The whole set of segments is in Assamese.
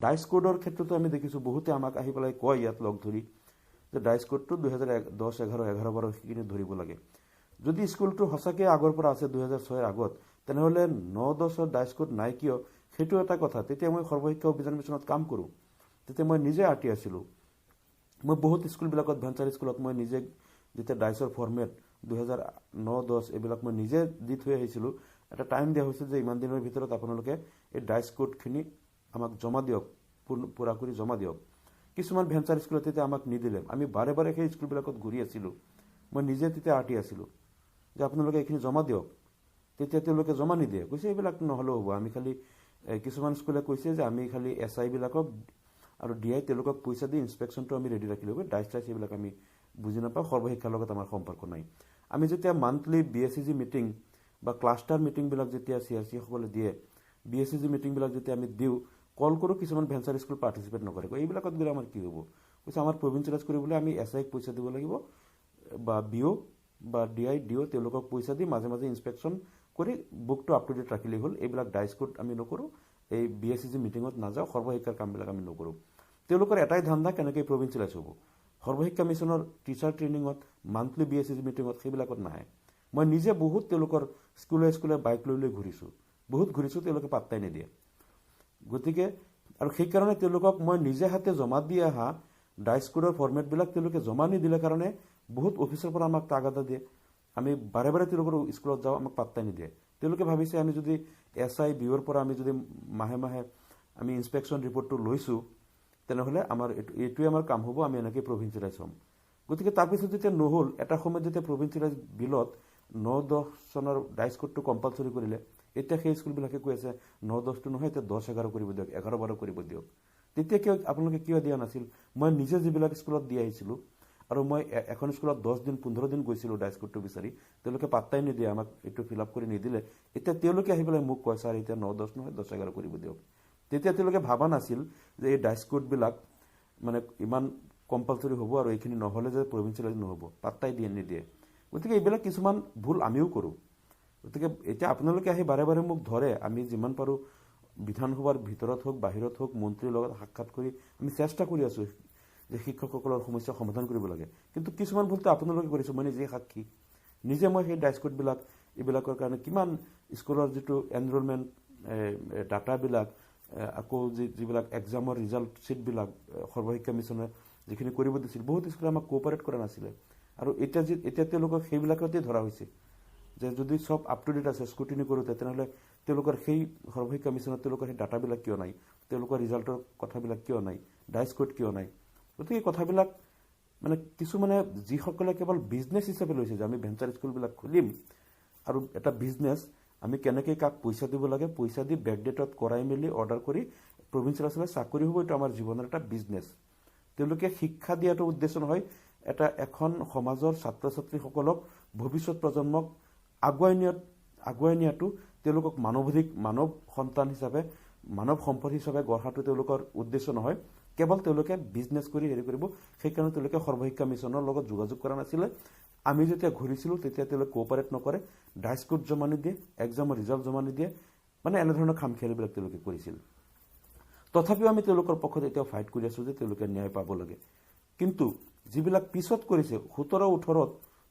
ডাইচ কোডৰ ক্ষেত্ৰতো আমি দেখিছোঁ বহুতে আমাক আহি পেলাই কয় ইয়াত লগ ধৰি যে ডাইচ কোডটো 2010, 11, 12 সেইখিনি ধৰিব লাগে। যদি স্কুলটো সঁচাকৈ আগৰ পৰা আছে 2006 আগত, তেনেহ'লে 9-10 ডাইচ কোড নাই কিয় সেইটো এটা কথা। তেতিয়া মই সৰ্বশিক্ষা অভিযান মিছনত কাম কৰোঁ, তেতিয়া মই নিজে আৰ্টি আছিলোঁ। মই বহুত স্কুলবিলাকত, ভেঞ্চাৰ স্কুলত মই নিজে যেতিয়া ডাইচৰ ফৰ্মেট 2009-10 এইবিলাক মই নিজে দি থৈ আহিছিলোঁ। এটা টাইম দিয়া হৈছিল যে ইমান দিনৰ ভিতৰত আপোনালোকে এই ডাইচ কোডখিনি আমাক জমা দিয়ক, পূৰা কৰি জমা দিয়ক। কিছুমান ভেঞ্চাৰ স্কুলত তেতিয়া আমাক নিদিলে। আমি বাৰে বাৰে সেই স্কুলবিলাকত ঘূৰি আছিলোঁ। মই নিজে তেতিয়া আৰ্টি আছিলোঁ যে আপোনালোকে এইখিনি জমা দিয়ক। তেতিয়া তেওঁলোকে জমা নিদিয়ে, কৈছে এইবিলাক নহ'লেও হ'ব, আমি খালি কিছুমান স্কুলে কৈছে যে আমি খালি SI বিলাকক আৰু DI তেওঁলোকক পইচা দি ইনস্পেকশ্যনটো আমি ৰেডি ৰাখিলোঁ, ডাইচ টাইচ এইবিলাক আমি বুজি নাপাওঁ, সৰ্বশিক্ষাৰ লগত আমাৰ সম্পৰ্ক নাই। আমি যেতিয়া মান্থলি BSCG মিটিং বা ক্লাষ্টাৰ মিটিংবিলাক যেতিয়া CRC সকলে দিয়ে, BSCG মিটিংবিলাক যেতিয়া আমি দিওঁ, কল কৰোঁ, কিছুমান ভেঞ্চাৰ স্কুল পাৰ্টিচিপেট নকৰে। এইবিলাকত গ'লে আমাৰ কি হ'ব? কৈছে আমাৰ প্ৰভিঞ্চিয়েলাইজ কৰিবলৈ আমি SI ক পইচা দিব লাগিব, বা BO বা DO তেওঁলোকক পইচা দি মাজে মাজে ইনস্পেকশ্যন কৰি বুকটো আপ টু ডেট ৰাখিলেই হ'ল। এইবিলাক ডাইচ কোড আমি নকৰোঁ, এই BSCG মিটিঙত নাযাওঁ, সৰ্বশিক্ষাৰ কামবিলাক আমি নকৰোঁ। তেওঁলোকৰ এটাই ধান্দা, কেনেকৈ প্ৰভিঞ্চিয়েলাইজ হ'ব। সৰ্বশিক্ষা মিছনৰ টিচাৰ ট্ৰেইনিঙত, মান্থলি BSCG মিটিঙত সেইবিলাকত নাহে। মই নিজে বহুত তেওঁলোকৰ স্কুলে স্কুলে বাইক লৈ লৈ ঘূৰিছোঁ, বহুত ঘূৰিছোঁ, তেওঁলোকে পাত্তাই নিদিয়ে। গতিকে আৰু সেইকাৰণে তেওঁলোকক মই নিজে হাতে জমা দি অহা ডাইচ কোডৰ ফৰ্মেটবিলাক তেওঁলোকে জমা নিদিলে কাৰণে বহুত অফিচৰ পৰা আমাক তাগাদা দিয়ে। আমি বাৰে বাৰে তেওঁলোকৰ স্কুলত যাওঁ, আমাক পাত্তাই নিদিয়ে। তেওঁলোকে ভাবিছে আমি যদি SI BOৰ পৰা আমি যদি মাহে মাহে আমি ইনস্পেকশ্যন ৰিপৰ্টটো লৈছোঁ, তেনেহ'লে আমাৰ এইটোৱে আমাৰ কাম হ'ব, আমি এনেকৈ প্ৰভিঞ্চিয়েলাইজ হ'ম। গতিকে তাৰপিছত যেতিয়া নহ'ল, এটা সময়ত যেতিয়া প্ৰভিঞ্চিয়েলাইজ বিলত 9-10 চনৰ ডাইচ কোডটো কম্পালচৰি কৰিলে, এতিয়া সেই স্কুলবিলাকে কৈ আছে 9-10টো নহয়, এতিয়া 10-11 কৰিব দিয়ক, 11-12 কৰিব দিয়ক। তেতিয়া কিয় আপোনালোকে কিয় দিয়া নাছিল? মই নিজে যিবিলাক স্কুলত দি আহিছিলোঁ, আৰু মই এখন স্কুলত 10 দিন 15 দিন গৈছিলোঁ ডাইচ কোডটো বিচাৰি, তেওঁলোকে পাত্তাই নিদিয়ে, আমাক এইটো ফিল আপ কৰি নিদিলে। এতিয়া তেওঁলোকে আহি পেলাই মোক কয়, ছাৰ এতিয়া 9-10 নহয়, 10-11 কৰিব দিয়ক। তেতিয়া তেওঁলোকে ভাবা নাছিল যে এই ডাইচ কোডবিলাক মানে ইমান কম্পালচৰি হ'ব, আৰু এইখিনি নহ'লে যে প্ৰভিঞ্চিয়েলাইজ নহ'ব, পাত্তাই নিদিয়ে। গতিকে এইবিলাক কিছুমান ভুল আমিও কৰোঁ। গতিকে এতিয়া আপোনালোকে আহি বাৰে বাৰে মোক ধৰে, আমি যিমান পাৰোঁ বিধানসভাৰ ভিতৰত হওক বাহিৰত হওক মন্ত্ৰীৰ লগত সাক্ষাৎ কৰি আমি চেষ্টা কৰি আছোঁ যে শিক্ষকসকলৰ সমস্যা সমাধান কৰিব লাগে। কিন্তু কিছুমান ভুলটো আপোনালোকে কৰিছোঁ, মই নিজে সাক্ষী। নিজে মই সেই ডাইচ কোডবিলাক এইবিলাকৰ কাৰণে কিমান স্কুলৰ যিটো এনৰলমেণ্ট ডাটাবিলাক, আকৌ যিবিলাক এক্সামৰ ৰিজাল্ট শ্বীটবিলাক সৰ্বশিক্ষা মিছনে যিখিনি কৰিব দিছিল, বহুত স্কুলে আমাক কোঅপাৰেট কৰা নাছিলে। আৰু এতিয়া তেওঁলোকক সেইবিলাকতে ধৰা হৈছে যে যদি চব আপ টু ডেট আছে স্ক্ৰুটিনি কৰোঁতে, তেনেহ'লে তেওঁলোকৰ সেই সৰ্বশিক্ষা মিছনত তেওঁলোকৰ সেই ডাটাবিলাক কিয় নাই, তেওঁলোকৰ ৰিজাল্টৰ কথাবিলাক কিয় নাই, ডাইচ কোড কিয় নাই। গতিকে এই কথাবিলাক মানে কিছুমানে যিসকলে কেৱল বিজনেছ হিচাপে লৈছে যে আমি ভেঞ্চাৰ স্কুলবিলাক খুলিম আৰু এটা বিজনেছ, আমি কেনেকৈ কাক পইচা দিব লাগে, পইচা দি বেকডেটত কৰাই মেলি অৰ্ডাৰ কৰি প্ৰভিঞ্চিয়েলাইজ চাকৰি হ'ব, এইটো আমাৰ জীৱনৰ এটা বিজনেছ। তেওঁলোকে শিক্ষা দিয়াটো উদ্দেশ্য নহয়, এখন সমাজৰ ছাত্ৰ ছাত্ৰীসকলক, ভৱিষ্যত প্ৰজন্মক আগুৱাই নিয়াটো তেওঁলোকক মানৱ সন্তান হিচাপে, মানৱ সম্পদ হিচাপে গঢ়াটো তেওঁলোকৰ উদ্দেশ্য নহয়। কেৱল তেওঁলোকে বিজনেছ কৰি হেৰি কৰিব, সেইকাৰণে তেওঁলোকে সৰ্বশিক্ষা মিছনৰ লগত যোগাযোগ কৰা নাছিলে। আমি যেতিয়া ঘূৰিছিলোঁ তেতিয়া তেওঁলোকে কোঅপাৰেট নকৰে, ডাইচ কোড জমা নিদিয়ে, এক্সামৰ ৰিজাল্ট জমা নিদিয়ে, মানে এনেধৰণৰ খামখেয়ালিবিলাক তেওঁলোকে কৰিছিল। তথাপিও আমি তেওঁলোকৰ পক্ষত এতিয়াও ফাইট কৰি আছোঁ যে তেওঁলোকে ন্যায় পাব লাগে। কিন্তু যিবিলাক পিছত কৰিছে 17-18ত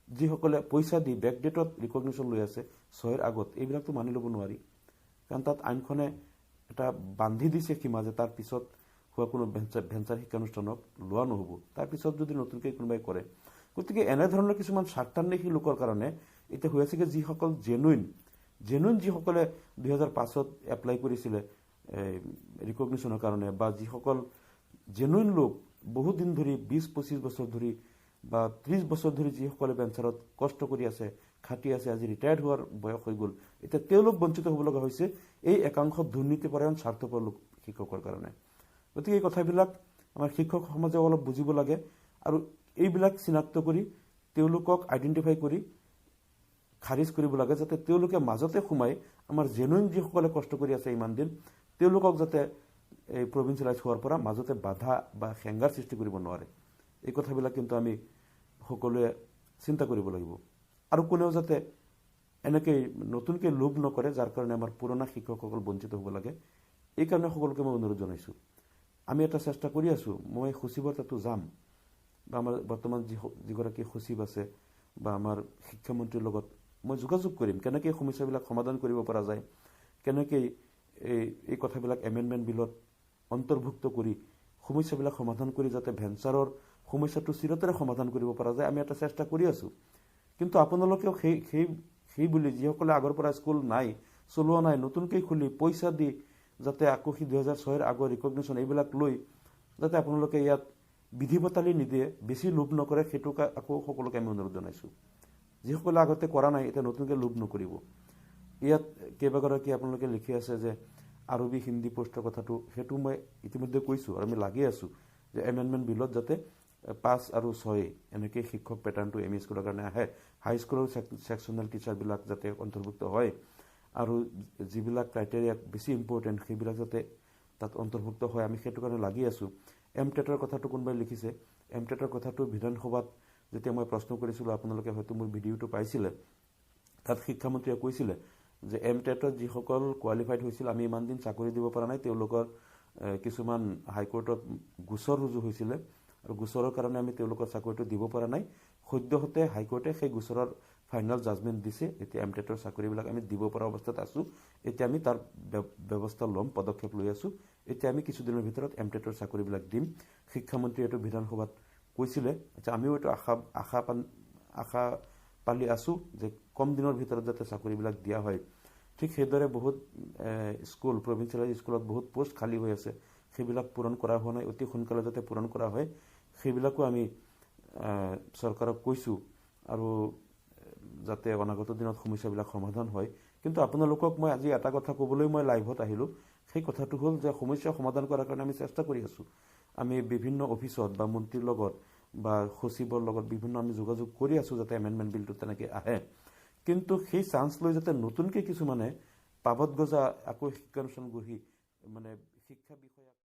যিসকলে পইচা দি বেকডেটত ৰিকগনিশ্যন লৈ আছে 6ৰ আগত, এইবিলাকতো মানি ল'ব নোৱাৰি। কাৰণ তাত আইনখনে এটা বান্ধি দিছে সীমা যে তাৰ পিছত হোৱা কোনো ভেঞ্চাৰ শিক্ষানুষ্ঠানক লোৱা নহ'ব, তাৰপিছত যদি নতুনকৈ কোনোবাই কৰে। গতিকে এনেধৰণৰ কিছুমান স্বাৰ্থান্বেষী লোকৰ কাৰণে এতিয়া হৈ আছে কি, যিসকল জেনুইন যিসকলে 2005ত এপ্লাই কৰিছিলে ৰিকগনিশ্যনৰ কাৰণে, বা যিসকল জেনুইন লোক বহুত দিন ধৰি 20-25 বছৰ ধৰি বা 30 বছৰ ধৰি যিসকলে ভেঞ্চাৰত কষ্ট কৰি আছে, খাটি আছে, আজি ৰিটায়াৰ্ড হোৱাৰ বয়স হৈ গ'ল, এতিয়া তেওঁলোক বঞ্চিত হ'ব লগা হৈছে এই একাংশ দুৰ্নীতিপৰায়ণ স্বাৰ্থপৰ লোক শিক্ষকৰ কাৰণে। গতিকে এই কথাবিলাক আমাৰ শিক্ষক সমাজে অলপ বুজিব লাগে, আৰু এইবিলাক চিনাক্ত কৰি তেওঁলোকক আইডেণ্টিফাই কৰি খাৰিজ কৰিব লাগে, যাতে তেওঁলোকে মাজতে সোমাই আমাৰ জেনুইন যিসকলে কষ্ট কৰি আছে ইমান দিন, তেওঁলোকক যাতে এই প্ৰভিঞ্চিয়েলাইজ হোৱাৰ পৰা মাজতে বাধা বা হেংগাৰ সৃষ্টি কৰিব নোৱাৰে। এই কথাবিলাক কিন্তু আমি সকলোৱে চিন্তা কৰিব লাগিব। আৰু কোনেও যাতে এনেকৈ নতুনকৈ লোভ নকৰে, যাৰ কাৰণে আমাৰ পুৰণা শিক্ষকসকল বঞ্চিত হ'ব লাগে। এইকাৰণে সকলোকে মই অনুৰোধ জনাইছোঁ আমি এটা চেষ্টা কৰি আছোঁ, মই সচিবৰ তাতো যাম বা আমাৰ বৰ্তমান যিগৰাকী সচিব আছে বা আমাৰ শিক্ষামন্ত্ৰীৰ লগত মই যোগাযোগ কৰিম, কেনেকৈ এই সমস্যাবিলাক সমাধান কৰিব পৰা যায়, কেনেকৈ এই কথাবিলাক এমেণ্ডমেণ্ট বিলত অন্তৰ্ভুক্ত কৰি সমস্যাবিলাক সমাধান কৰি যাতে ভেঞ্চাৰৰ সমস্যাটো চিৰতৰে সমাধান কৰিব পৰা যায়, আমি এটা চেষ্টা কৰি আছোঁ। কিন্তু আপোনালোকেও সেই বুলি যিসকলে আগৰ পৰা স্কুল নাই, চলোৱা নাই, নতুনকৈ খুলি পইচা দি যাতে আকৌ সেই 2006 আগৰ ৰিকগনিশ্যন এইবিলাক লৈ যাতে আপোনালোকে ইয়াত বিধি বতালি নিদিয়ে, বেছি লোভ নকৰে, সেইটো আকৌ সকলোকে আমি অনুৰোধ জনাইছোঁ। যিসকলে আগতে কৰা নাই এতিয়া নতুনকৈ লোভ নকৰিব। ইয়াত কেইবাগৰাকী আপোনালোকে লিখি আছে যে আৰবী হিন্দী পোষ্টৰ কথাটো, সেইটো মই ইতিমধ্যে কৈছোঁ আৰু আমি লাগি আছোঁ যে এমেণ্ডমেণ্ট বিলত যাতে 5 আৰু 6 এনেকৈ শিক্ষক পেটাৰ্ণটো এম ই স্কুলৰ কাৰণে আহে, হাইস্কুলৰ ছেকশ্যনেল টিচাৰবিলাক যাতে অন্তৰ্ভুক্ত হয় আৰু যিবিলাক ক্ৰাইটেৰিয়া বেছি ইম্পৰ্টেণ্ট সেইবিলাক যাতে তাত অন্তৰ্ভুক্ত হয়, আমি সেইটো কাৰণে লাগি আছোঁ। টেটৰ কথাটো কোনোবাই লিখিছে, টেটৰ কথাটো বিধানসভাত যেতিয়া মই প্ৰশ্ন কৰিছিলোঁ, আপোনালোকে হয়তো মোৰ ভিডিঅ'টো পাইছিলে, তাত শিক্ষামন্ত্ৰীয়ে কৈছিলে যে টেটত যিসকল কোৱালিফাইড হৈছিল আমি ইমান দিন চাকৰি দিব পৰা নাই, তেওঁলোকৰ কিছুমান হাইকোৰ্টত গোচৰ ৰুজু হৈছিলে আৰু গোচৰৰ কাৰণে আমি তেওঁলোকৰ চাকৰিটো দিব পৰা নাই। সদ্যহতে হাইকোৰ্টে সেই গোচৰৰ ফাইনেল জাজমেণ্ট দিছে, এতিয়া টেটৰ চাকৰিবিলাক আমি দিব পৰা অৱস্থাত আছোঁ। এতিয়া আমি তাৰ ব্যৱস্থা ল'ম, পদক্ষেপ লৈ আছোঁ। এতিয়া আমি কিছুদিনৰ ভিতৰত টেটৰ চাকৰিবিলাক দিম। শিক্ষামন্ত্ৰীয়ে এইটো বিধানসভাত কৈছিলে। আচ্ছা, আমিও এইটো আশা পালি আছোঁ যে কম দিনৰ ভিতৰত যাতে চাকৰিবিলাক দিয়া হয়। ঠিক সেইদৰে বহুত স্কুল, প্ৰভিঞ্চিয়েলাইজ স্কুলত বহুত পোষ্ট খালী হৈ আছে, সেইবিলাক পূৰণ কৰা হোৱা নাই, অতি সোনকালে যাতে পূৰণ কৰা হয় সেইবিলাকো আমি চৰকাৰক কৈছোঁ আৰু যাতে অনাগত দিনত সমস্যাবিলাক সমাধান হয়। কিন্তু আপোনালোকক মই আজি এটা কথা ক'বলৈ মই লাইভত আহিলোঁ, সেই কথাটো হ'ল যে সমস্যা সমাধান কৰাৰ কাৰণে আমি চেষ্টা কৰি আছোঁ। আমি বিভিন্ন অফিচত বা মন্ত্ৰীৰ লগত বা সচিবৰ লগত বিভিন্ন আমি যোগাযোগ কৰি আছোঁ যাতে এমেণ্ডমেণ্ট বিলটো তেনেকৈ আহে। কিন্তু সেই চান্স লৈ যাতে নতুনকৈ কিছুমানে পাবত গজা আকৌ শিক্ষানুষ্ঠান গঢ়ি মানে শিক্ষা বিষয়া